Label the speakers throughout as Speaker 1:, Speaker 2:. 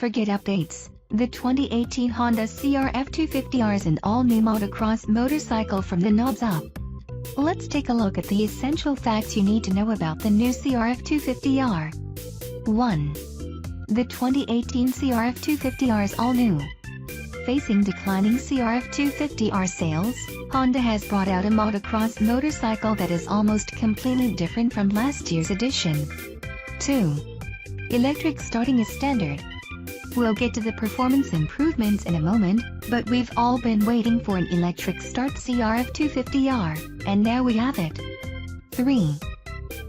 Speaker 1: Forget updates. The 2018 Honda CRF250R is an all-new motocross motorcycle from the knobs up. Let's take a look at the essential facts you need to know about the new CRF250R. 1. The 2018 CRF250R is all new. Facing declining CRF250R sales, Honda has brought out a motocross motorcycle that is almost completely different from last year's edition. 2. Electric starting is standard. We'll get to the performance improvements in a moment, but we've all been waiting for an electric start CRF250R, and now we have it. 3.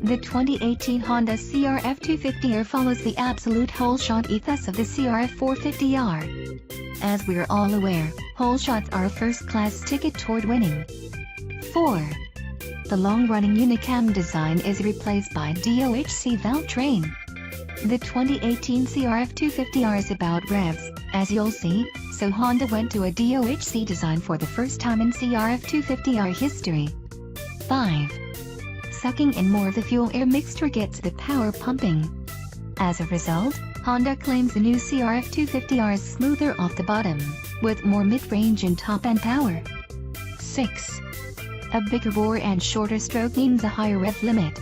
Speaker 1: The 2018 Honda CRF250R follows the absolute whole-shot ethos of the CRF450R. As we're all aware, whole shots are a first-class ticket toward winning. 4. The long-running Unicam design is replaced by DOHC valve train. The 2018 CRF250R is about revs, as you'll see, so Honda went to a DOHC design for the first time in CRF250R history. 5. Sucking in more of the fuel-air mixture gets the power pumping. As a result, Honda claims the new CRF250R is smoother off the bottom, with more mid-range and top-end power. 6. A bigger bore and shorter stroke means a higher rev limit.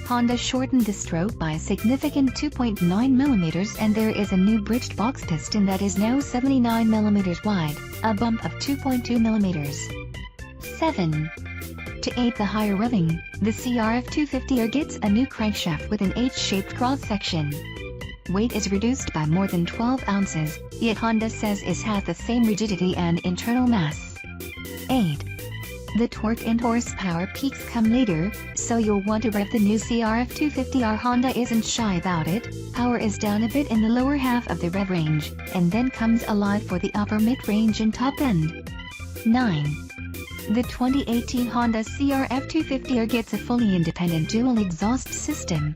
Speaker 1: Honda shortened the stroke by a significant 2.9 mm, and there is a new bridged box piston that is now 79 mm wide, a bump of 2.2 mm. 7. To aid the higher revving, the CRF250R gets a new crankshaft with an H-shaped cross-section. Weight is reduced by more than 12 ounces, yet Honda says it has the same rigidity and internal mass. 8. The torque and horsepower peaks come later, so you'll want to rev the new CRF250R. Honda isn't shy about it. Power is down a bit in the lower half of the rev range, and then comes alive for the upper mid-range and top end. 9. The 2018 Honda CRF250R gets a fully independent dual exhaust system.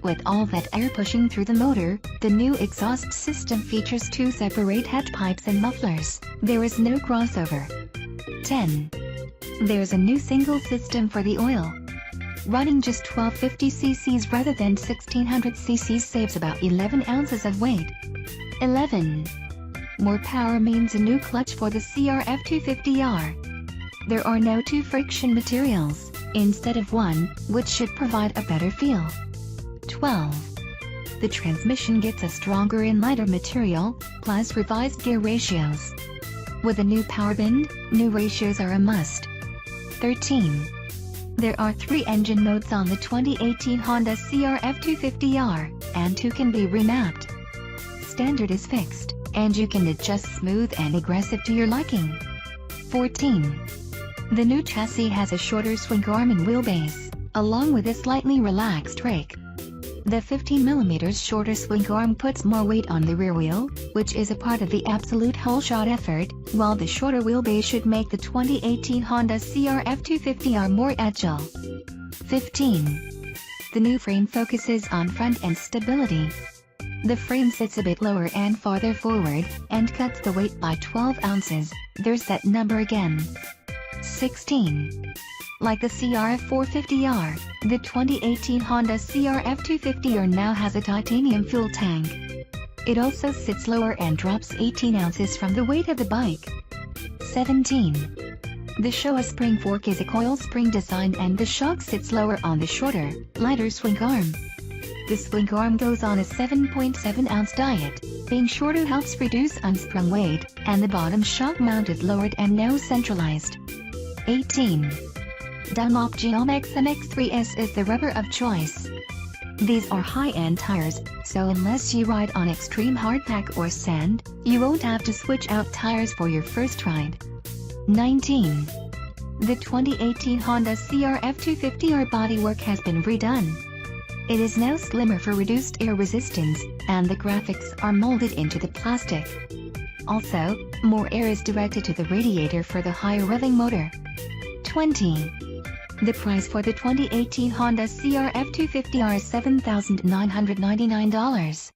Speaker 1: With all that air pushing through the motor, the new exhaust system features 2 separate head pipes and mufflers. There is no crossover. 10. There's a new single system for the oil. Running just 1250 cc's rather than 1600 cc's saves about 11 ounces of weight. 11. More power means a new clutch for the CRF250R. There are now 2 friction materials, instead of 1, which should provide a better feel. 12. The transmission gets a stronger and lighter material, plus revised gear ratios. With a new power band, new ratios are a must. 13. There are 3 engine modes on the 2018 Honda CRF250R, and 2 can be remapped. Standard is fixed, and you can adjust smooth and aggressive to your liking. 14. The new chassis has a shorter swing arm and wheelbase, along with a slightly relaxed rake. The 15 mm shorter swing arm puts more weight on the rear wheel, which is a part of the absolute whole-shot effort, while the shorter wheelbase should make the 2018 Honda CRF250R more agile. 15. The new frame focuses on front-end stability. The frame sits a bit lower and farther forward, and cuts the weight by 12 ounces, there's that number again. 16. Like the CRF450R, the 2018 Honda CRF250R now has a titanium fuel tank. It also sits lower and drops 18 ounces from the weight of the bike. 17. The Showa spring fork is a coil spring design, and the shock sits lower on the shorter, lighter swing arm. The swing arm goes on a 7.7-ounce diet. Being shorter helps reduce unsprung weight, and the bottom shock mount is lowered and now centralized. 18. Dunlop Geomex MX3S is the rubber of choice. These are high-end tires, so unless you ride on extreme hardpack or sand, you won't have to switch out tires for your first ride. 19. The 2018 Honda CRF250R bodywork has been redone. It is now slimmer for reduced air resistance, and the graphics are molded into the plastic. Also, more air is directed to the radiator for the higher revving motor. 20. The price for the 2018 Honda CRF250R is $7,999.